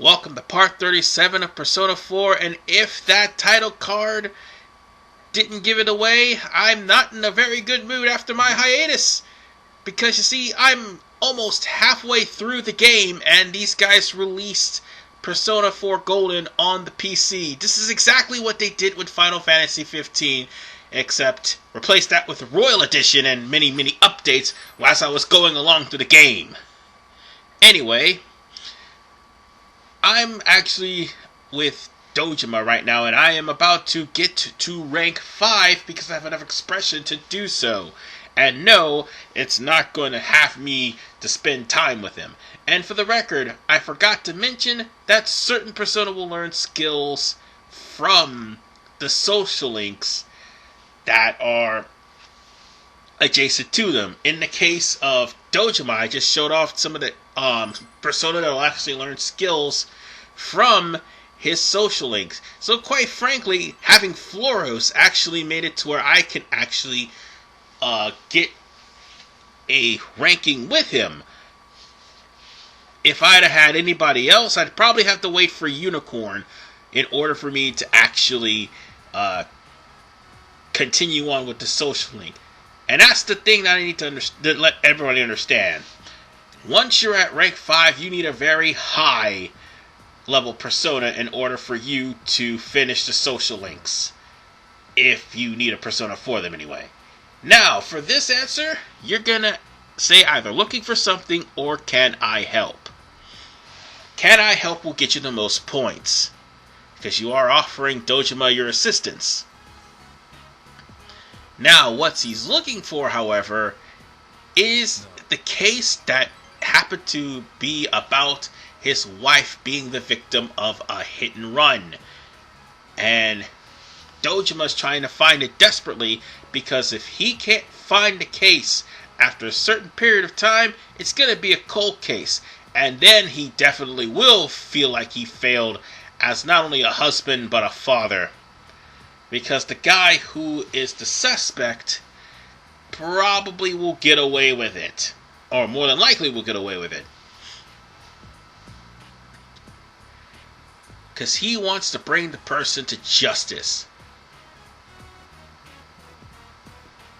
Welcome to part 37 of Persona 4, and if that title card didn't give it away, I'm not in a very good mood after my hiatus. Because you see, I'm almost halfway through the game, and these guys released Persona 4 Golden on the PC. This is exactly what they did with Final Fantasy 15, except replaced that with the Royal Edition and many updates as I was going along through the game. Anyway, I'm actually with Dojima right now, and I am about to get to rank 5 because I have enough expression to do so. And no, it's not going to have me to spend time with him. And for the record, I forgot to mention that certain Persona will learn skills from the social links that are adjacent to them. In the case of Dojima, I just showed off some of the Persona that will actually learn skills from his social links. So quite frankly, having Floros actually made it to where I can actually get a ranking with him. If I'd have had anybody else, I'd probably have to wait for Unicorn in order for me to actually continue on with the social link. And that's the thing that I need to let everybody understand. Once you're at rank 5, you need a very high level Persona in order for you to finish the social links. If you need a Persona for them anyway. Now, for this answer, you're gonna say either looking for something or can I help. Can I help will get you the most points, because you are offering Dojima your assistance. Now, what he's looking for, however, is the case that happened to be about his wife being the victim of a hit and run. And Dojima's trying to find it desperately, because if he can't find the case after a certain period of time, it's going to be a cold case. And then he definitely will feel like he failed as not only a husband, but a father. Because the guy who is the suspect probably will get away with it. Or more than likely will get away with it. Because he wants to bring the person to justice.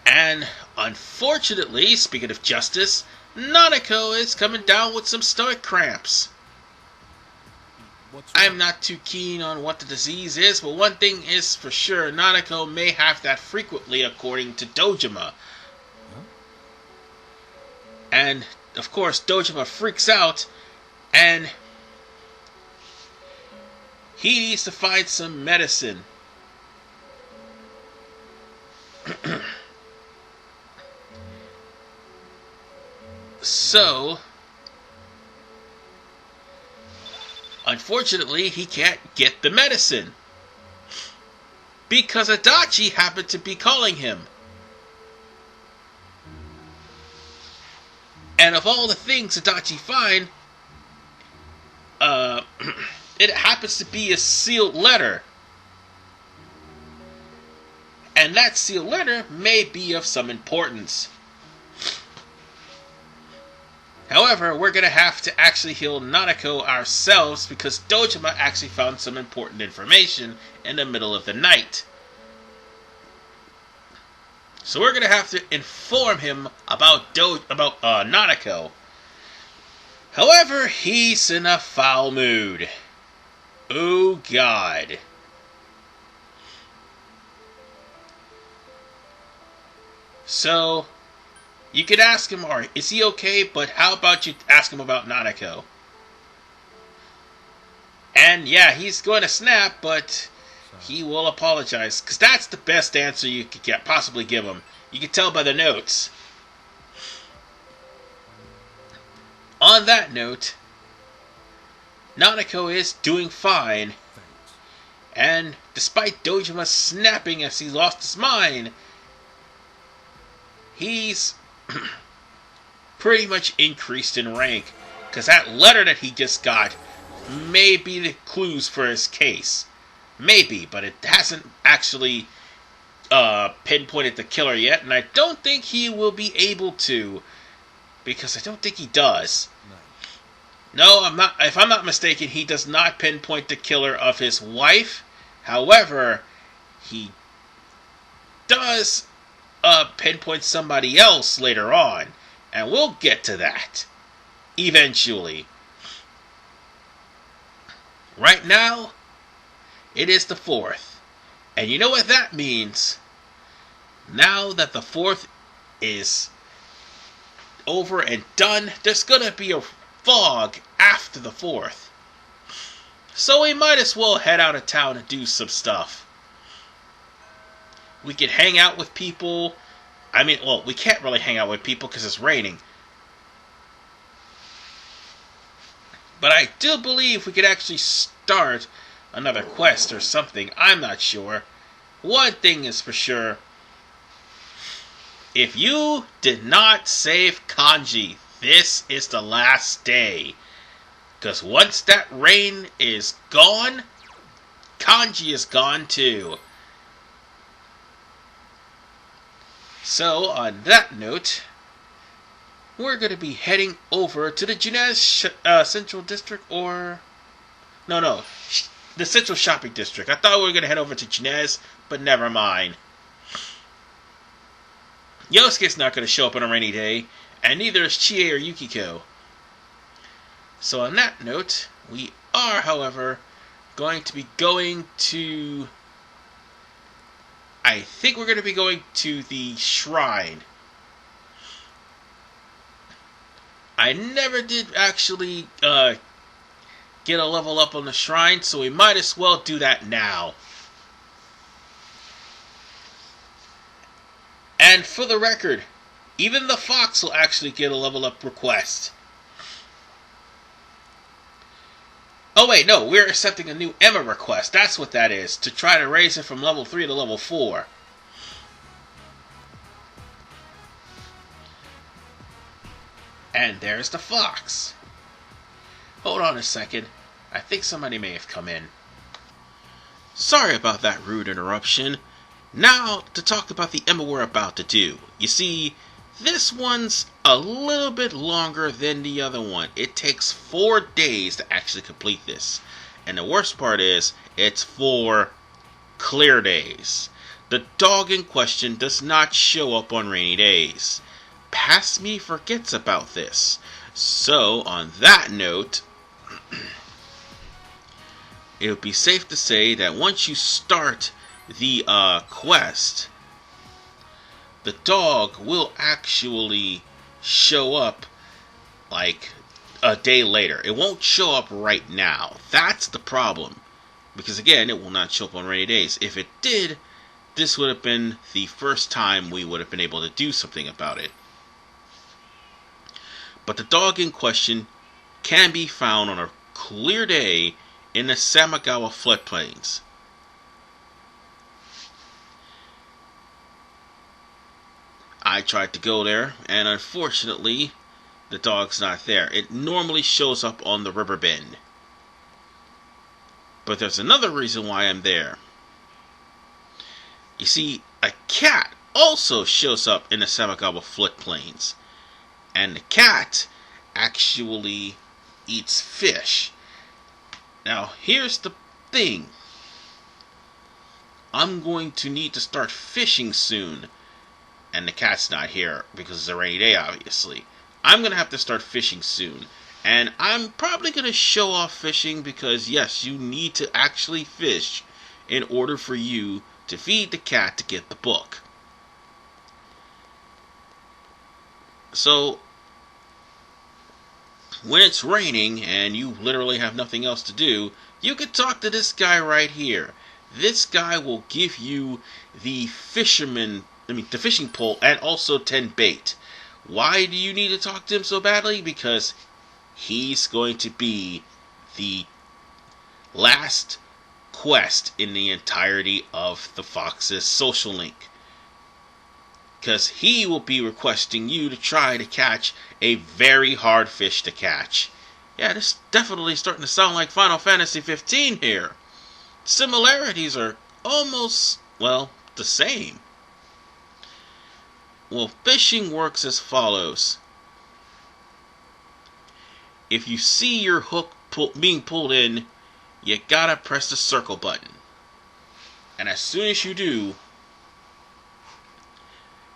And unfortunately, speaking of justice, Nanako is coming down with some stomach cramps. I'm not too keen on what the disease is, but one thing is for sure, Nanako may have that frequently according to Dojima. And, of course, Dojima freaks out, and he needs to find some medicine. So, unfortunately, he can't get the medicine. Because Adachi happened to be calling him. And of all the things Adachi find, it happens to be a sealed letter. And that sealed letter may be of some importance. However, we're going to have to actually heal Nanako ourselves because Dojima actually found some important information in the middle of the night. So we're going to have to inform him about Nanako. However, he's in a foul mood. Oh God. So, you could ask him, or is he okay, but how about you ask him about Nanako? And yeah, he's going to snap, but he will apologize, because that's the best answer you could possibly give him. You can tell by the notes. On that note, Nanako is doing fine, and despite Dojima snapping as he lost his mind, he's pretty much increased in rank, because that letter that he just got may be the clues for his case. Maybe, but it hasn't actually pinpointed the killer yet, and I don't think he will be able to, because I don't think he does. No, I'm not. If I'm not mistaken, he does not pinpoint the killer of his wife. However, he does pinpoint somebody else later on, and we'll get to that eventually. Right now, it is the 4th, and you know what that means. Now that the 4th is over and done, there's gonna be a fog after the 4th. So we might as well head out of town and do some stuff. We can hang out with people. I mean, well, we can't really hang out with people because it's raining. But I do believe we could actually start another quest or something. I'm not sure. One thing is for sure. If you did not save Kanji, this is the last day. Because once that rain is gone, Kanji is gone too. So, on that note, we're going to be heading over to the Junez Central District, or... No, the Central Shopping District. I thought we were going to head over to Junez, but never mind. Yosuke's not going to show up on a rainy day, and neither is Chie or Yukiko. So on that note, we are, however, going to be going to... I think we're going to be going to the shrine. I never did actually get a level up on the shrine, so we might as well do that now. And for the record, even the fox will actually get a level up request. Oh wait, no, we're accepting a new Emma request. That's what that is, to try to raise it from level 3 to level 4. And there's the fox. Hold on a second. I think somebody may have come in. Sorry about that rude interruption. Now, to talk about the Emma we're about to do. You see, this one's a little bit longer than the other one. It takes 4 days to actually complete this. And the worst part is, it's 4 clear days. The dog in question does not show up on rainy days. Past me forgets about this. So, on that note, it would be safe to say that once you start the quest, the dog will actually show up like a day later. It won't show up right now. That's the problem. Because again, it will not show up on rainy days. If it did, this would have been the first time we would have been able to do something about it. But the dog in question can be found on a clear day in the Samagawa floodplains. I tried to go there, and unfortunately, the dog's not there. It normally shows up on the river bend. But there's another reason why I'm there. You see, a cat also shows up in the Samagawa floodplains. And the cat actually eats fish. Now, here's the thing. I'm going to need to start fishing soon. And the cat's not here because it's a rainy day, obviously. I'm going to have to start fishing soon. And I'm probably going to show off fishing because, yes, you need to actually fish in order for you to feed the cat to get the book. So, when it's raining and you literally have nothing else to do, you can talk to this guy right here. This guy will give you the fishing pole and also 10 bait. Why do you need to talk to him so badly? Because he's going to be the last quest in the entirety of the Fox's social link. Because he will be requesting you to try to catch a very hard fish to catch. Yeah, this is definitely starting to sound like Final Fantasy 15 here. Similarities are almost, well, the same. Well, fishing works as follows. if you see your hook being pulled in, you gotta press the circle button. And as soon as you do,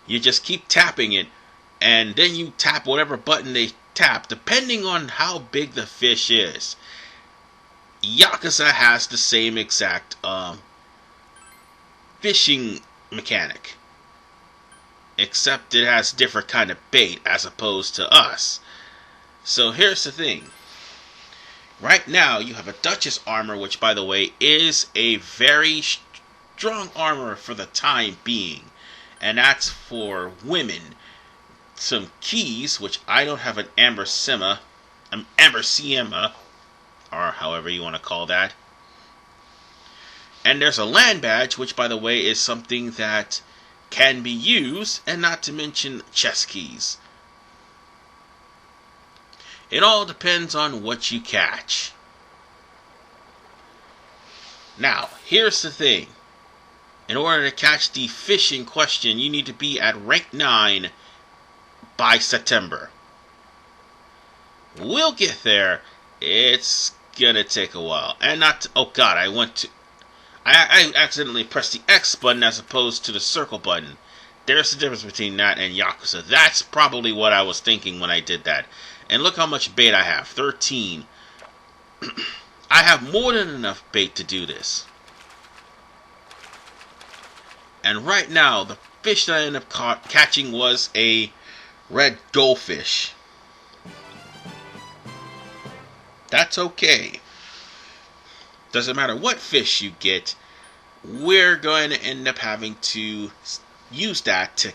you just keep tapping it, and then you tap whatever button they tap, depending on how big the fish is. Yakuza has the same exact fishing mechanic, except it has different kind of bait as opposed to us. So here's the thing. Right now you have a Duchess armor, which by the way is a very strong armor for the time being, and that's for women. Some keys, which I don't have an Amber Siema, or however you want to call that. And there's a land badge, which by the way is something that can be used, and not to mention chest keys. It all depends on what you catch. Now, here's the thing. In order to catch the fish in question, you need to be at rank 9 by September. We'll get there. It's gonna take a while. And not... oh god, I accidentally pressed the X button as opposed to the circle button. There's the difference between that and Yakuza. That's probably what I was thinking when I did that. And look how much bait I have. 13. I have more than enough bait to do this. And right now, the fish that I ended up catching was a red goldfish. That's okay. Doesn't matter what fish you get, we're going to end up having to use that to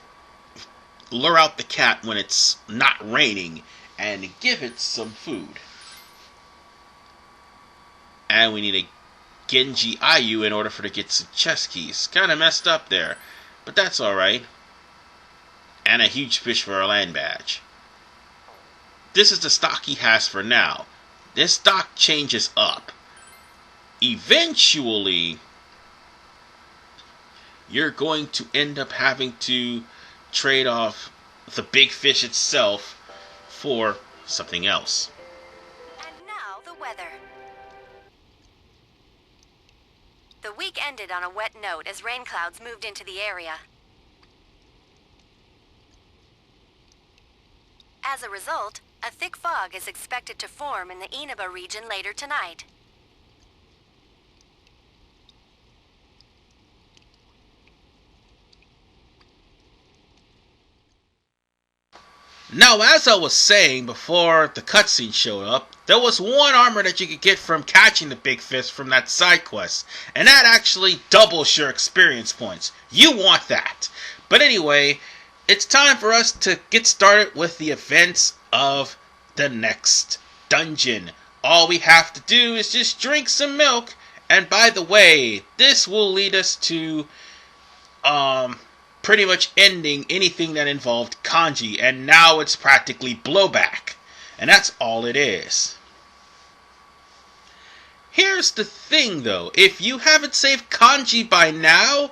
lure out the cat when it's not raining and give it some food. And we need a Genji Ayu in order for it to get some chest keys. Kind of messed up there, but that's alright. And a huge fish for a land badge. This is the stock he has for now. This stock changes up. Eventually, you're going to end up having to trade off the big fish itself for something else. And now the weather. The week ended on a wet note as rain clouds moved into the area. As a result, a thick fog is expected to form in the Inaba region later tonight. Now, as I was saying before the cutscene showed up, there was one armor that you could get from catching the big fish from that side quest, and that actually doubles your experience points. You want that. But anyway, it's time for us to get started with the events of the next dungeon. All we have to do is just drink some milk, and by the way, this will lead us to pretty much ending anything that involved kanji, and now it's practically blowback. And that's all it is. Here's the thing though, if you haven't saved kanji by now,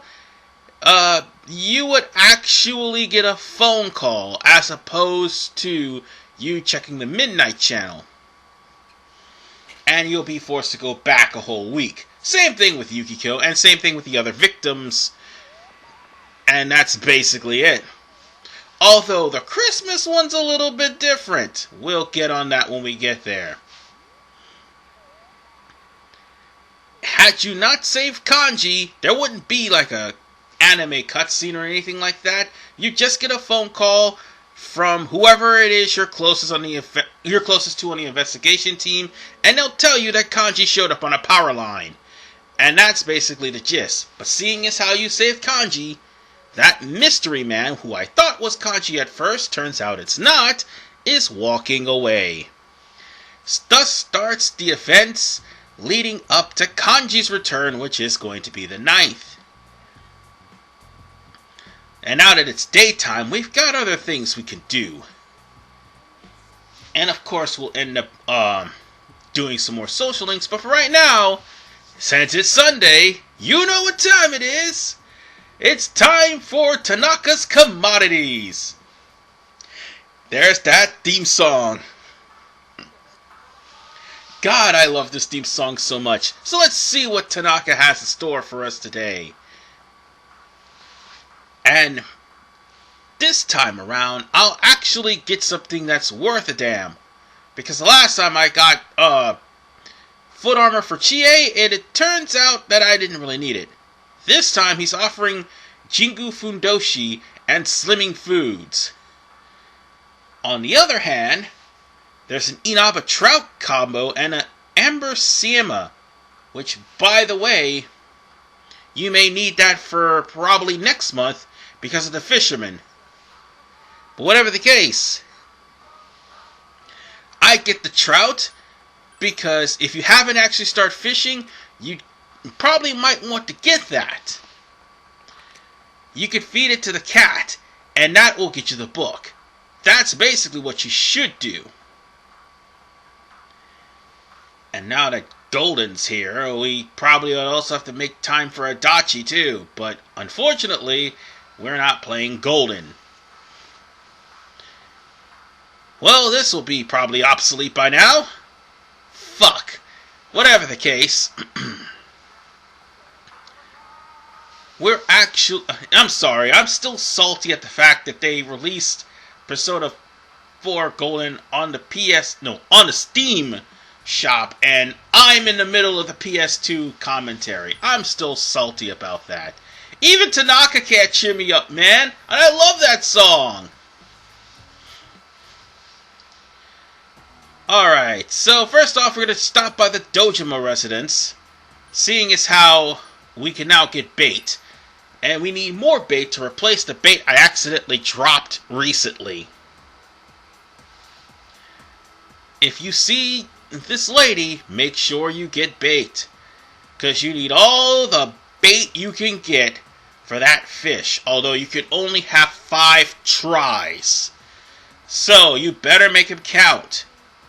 you would actually get a phone call as opposed to you checking the midnight channel. And you'll be forced to go back a whole week. Same thing with Yukiko, and same thing with the other victims. And that's basically it. Although the Christmas one's a little bit different. We'll get on that when we get there. Had you not saved kanji, there wouldn't be like a anime cutscene or anything like that. You just get a phone call from whoever it is you're closest to on the investigation team, and they'll tell you that kanji showed up on a power line. And that's basically the gist. But seeing as how you saved kanji, that mystery man, who I thought was kanji at first, turns out it's not, is walking away. Thus starts the events leading up to Kanji's return, which is going to be the 9th. And now that it's daytime, we've got other things we can do. And of course, we'll end up doing some more social links, but for right now, since it's Sunday, you know what time it is. It's time for Tanaka's Commodities. There's that theme song. God, I love this theme song so much. So let's see what Tanaka has in store for us today. And this time around, I'll actually get something that's worth a damn. Because the last time I got foot armor for Chie, and it turns out that I didn't really need it. This time he's offering Jingu Fundoshi and Slimming Foods. On the other hand, there's an Inaba Trout combo and an Amber Siema, which, by the way, you may need that for probably next month because of the fisherman. But whatever the case, I get the trout because if you haven't actually started fishing, you probably might want to get that. You could feed it to the cat, and that will get you the book. That's basically what you should do. And now that Golden's here, we probably also have to make time for Adachi too. But unfortunately, we're not playing Golden. Well, this will be probably obsolete by now. Fuck. Whatever the case. I'm sorry, I'm still salty at the fact that they released Persona 4 Golden on the on the Steam shop, and I'm in the middle of the PS2 commentary. I'm still salty about that. Even Tanaka can't cheer me up, man. And I love that song. Alright, so first off, we're going to stop by the Dojima residence, seeing as how we can now get bait. And we need more bait to replace the bait I accidentally dropped recently. If you see this lady, make sure you get bait. Because you need all the bait you can get for that fish. Although you can only have 5 tries. So you better make them count.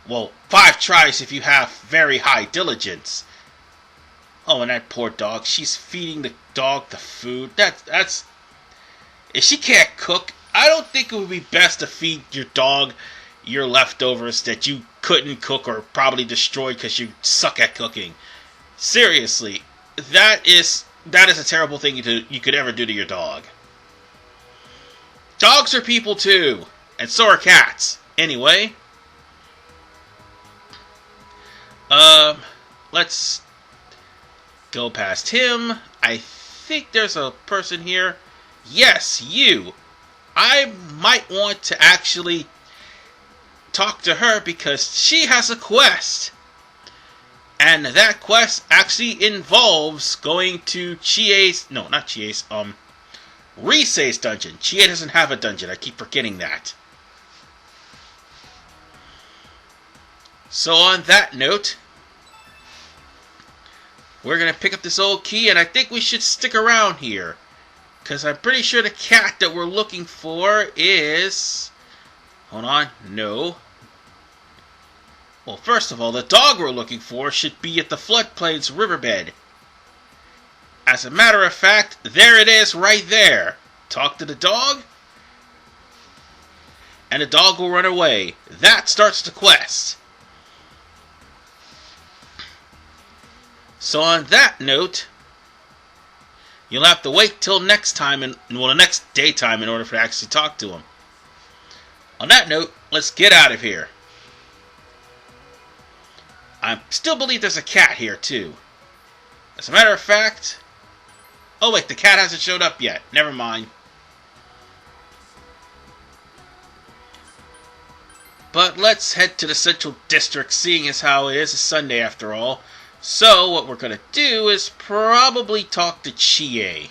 Well, 5 tries if you have very high diligence. Oh, and that poor dog. She's feeding the dog the food. That's... If she can't cook, I don't think it would be best to feed your dog your leftovers that you couldn't cook or probably destroyed because you suck at cooking. Seriously, that is a terrible thing you could ever do to your dog. Dogs are people too, and so are cats. Anyway, let's go past him. I think there's a person here. Yes, you. I might want to actually talk to her because she has a quest. And that quest actually involves going to Risei's dungeon. Chie doesn't have a dungeon. I keep forgetting that. So on that note, we're going to pick up this old key, and I think we should stick around here. Because I'm pretty sure the cat that we're looking for is... Hold on. No. Well, first of all, the dog we're looking for should be at the floodplains riverbed. As a matter of fact, there it is right there. Talk to the dog, and the dog will run away. That starts the quest. So on that note, you'll have to wait till next time, the next daytime in order to actually talk to him. On that note, let's get out of here. I still believe there's a cat here, too. As a matter of fact... Oh, wait, the cat hasn't showed up yet. Never mind. But let's head to the Central District, seeing as how it is a Sunday after all. So, what we're going to do is probably talk to Chie.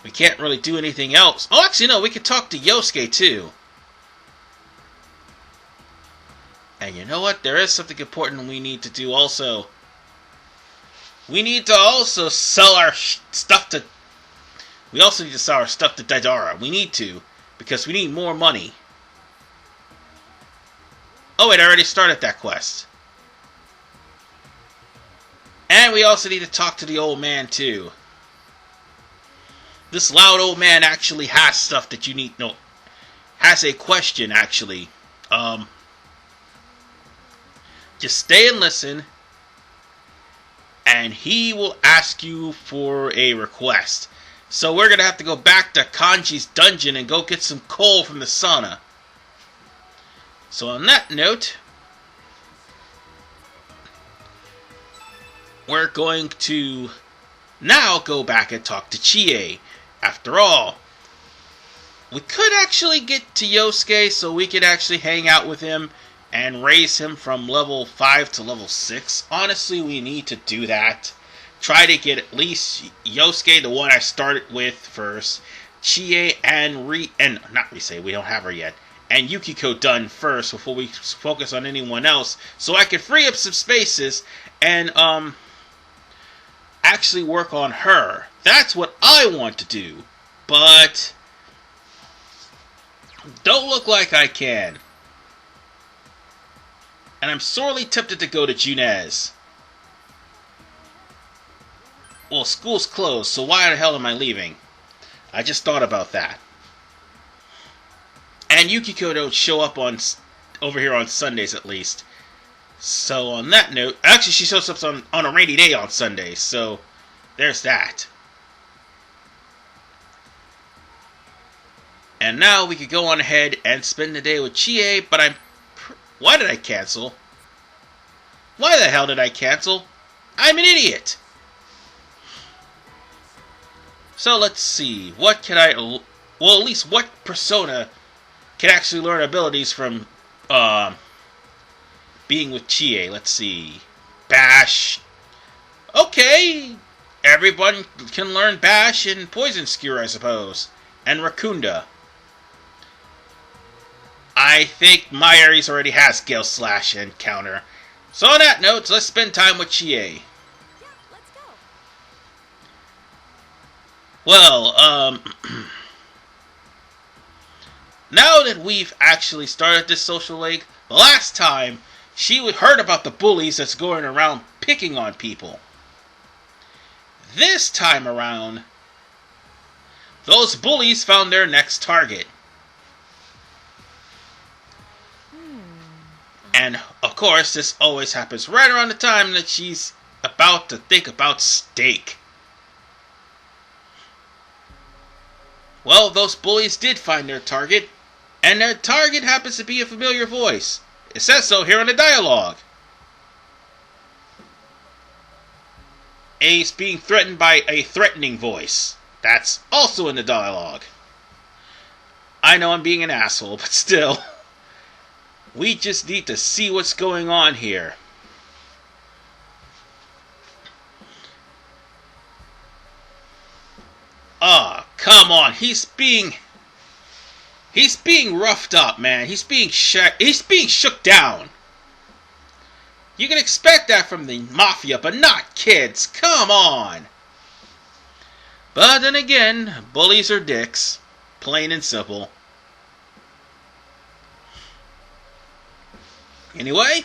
We can't really do anything else. Oh, actually, no, we could talk to Yosuke, too. And you know what? There is something important we need to do also. We need to also sell our stuff to... We also need to sell our stuff to Daidara. We need to. Because we need more money. Oh wait, I already started that quest. And we also need to talk to the old man too. This loud old man actually has stuff that you need... No. Has a question, actually. Just stay and listen, and he will ask you for a request. So we're going to have to go back to Kanji's dungeon and go get some coal from the sauna. So on that note, we're going to now go back and talk to Chie. After all, we could actually get to Yosuke so we could actually hang out with him and raise him from level 5 to level 6. Honestly, we need to do that. Try to get at least Yosuke, the one I started with first, Chie and not Rise, we don't have her yet, and Yukiko done first before we focus on anyone else, so I can free up some spaces and actually work on her. That's what I want to do, but don't look like I can. And I'm sorely tempted to go to Junez. Well, school's closed, so why the hell am I leaving? I just thought about that. And Yukiko don't show up over here on Sundays at least. So on that note, actually she shows up on a rainy day on Sundays, so there's that. And now we could go on ahead and spend the day with Chie, but why did I cancel? Why the hell did I cancel? I'm an idiot! So let's see, what can I... Well, at least what persona can actually learn abilities from being with Chie? Let's see. Bash. Okay, everyone can learn Bash and Poison Skewer, I suppose. And Rakunda. I think my Aries already has Gale Slash and Counter. So on that note, let's spend time with Chie. Yeah, let's go. Well, now that we've actually started this social league, the last time she heard about the bullies that's going around picking on people. This time around, those bullies found their next target. And, of course, this always happens right around the time that she's about to think about steak. Well, those bullies did find their target, and their target happens to be a familiar voice. It says so here in the dialogue. A's being threatened by a threatening voice. That's also in the dialogue. I know I'm being an asshole, but still... We just need to see what's going on here. Ah, come on. He's being roughed up, man. He's being shook down. You can expect that from the mafia, but not kids. Come on. But then again, bullies are dicks. Plain and simple. Anyway,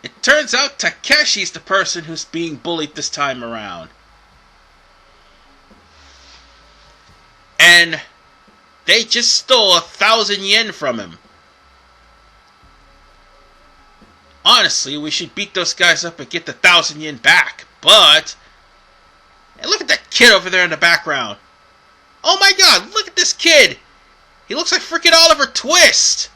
it turns out Takeshi's the person who's being bullied this time around. And they just stole 1,000 yen from him. Honestly, we should beat those guys up and get the 1,000 yen back. But, hey, look at that kid over there in the background. Oh my god, look at this kid. He looks like freaking Oliver Twist.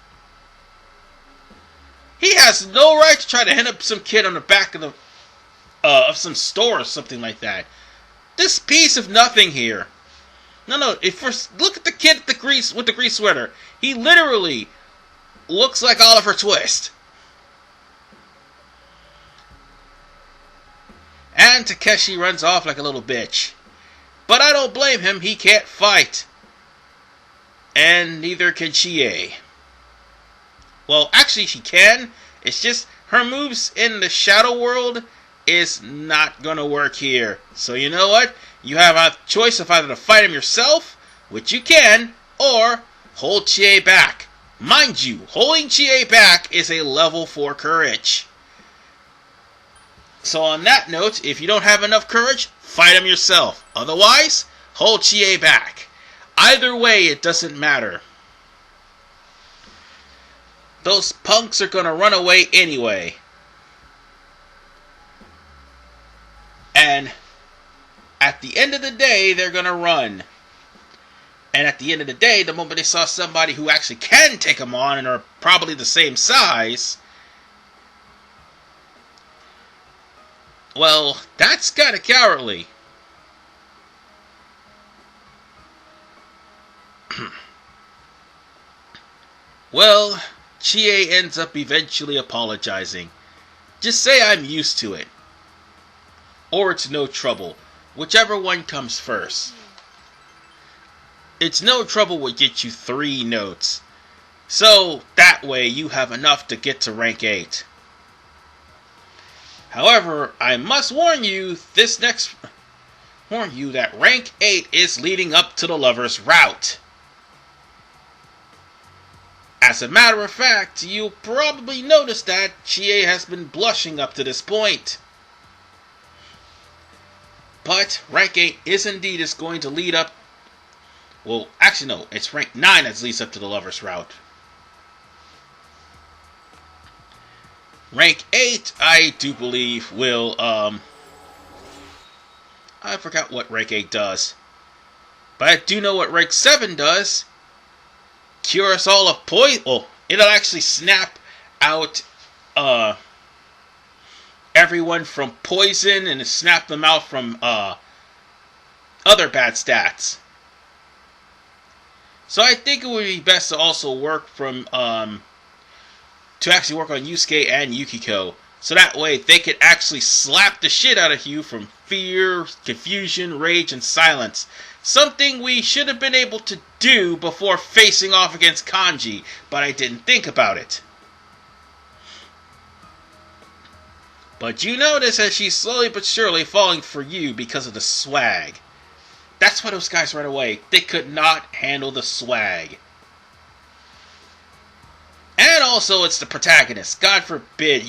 He has no right to try to hit up some kid on the back of some store or something like that. This piece of nothing here. No, look at the kid with the grease sweater. He literally looks like Oliver Twist. And Takeshi runs off like a little bitch. But I don't blame him, he can't fight. And neither can Chie. Well, actually she can. It's just her moves in the Shadow World is not gonna work here. So you know what? You have a choice of either to fight him yourself, which you can, or hold Chie back. Mind you, holding Chie back is a level 4 courage. So on that note, if you don't have enough courage, fight him yourself. Otherwise, hold Chie back. Either way, it doesn't matter. those punks are gonna run away anyway. And at the end of the day, they're gonna run. And at the end of the day, the moment they saw somebody who actually can take them on and are probably the same size, well, that's kind of cowardly. Well, Chie ends up eventually apologizing. Just say I'm used to it. Or it's no trouble. Whichever one comes first. It's no trouble will get you 3 notes. So, that way you have enough to get to rank 8. However, I must warn you, that rank 8 is leading up to the lover's route. As a matter of fact, you'll probably notice that Chie has been blushing up to this point. But rank 8 is going to lead up. Well, actually no, it's rank 9 that leads up to the lover's route. Rank 8, I do believe, will, I forgot what rank 8 does. But I do know what rank 7 does. Cure us all of poison. Well, it'll actually snap out, everyone from poison and snap them out from, other bad stats. So I think it would be best to also work from, to actually work on Yusuke and Yukiko. So that way they could actually slap the shit out of you from fear, confusion, rage, and silence. Something we should have been able to do before facing off against Kanji, but I didn't think about it. But you notice as she's slowly but surely falling for you because of the swag. That's why those guys ran away. They could not handle the swag. And also, it's the protagonist. God forbid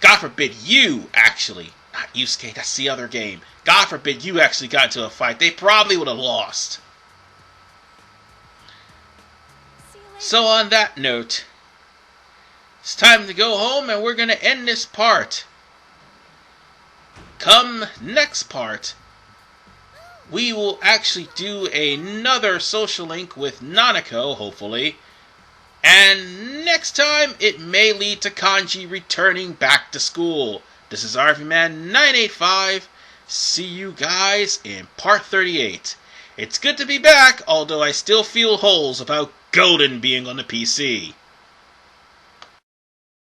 God forbid you, actually. Not Yusuke, that's the other game. God forbid you actually got into a fight. They probably would have lost. So on that note, it's time to go home and we're going to end this part. Come next part, we will actually do another social link with Nanako, hopefully. And next time, it may lead to Kanji returning back to school. This is RVMan985. See you guys in part 38. It's good to be back, although I still feel holes about Golden being on the PC.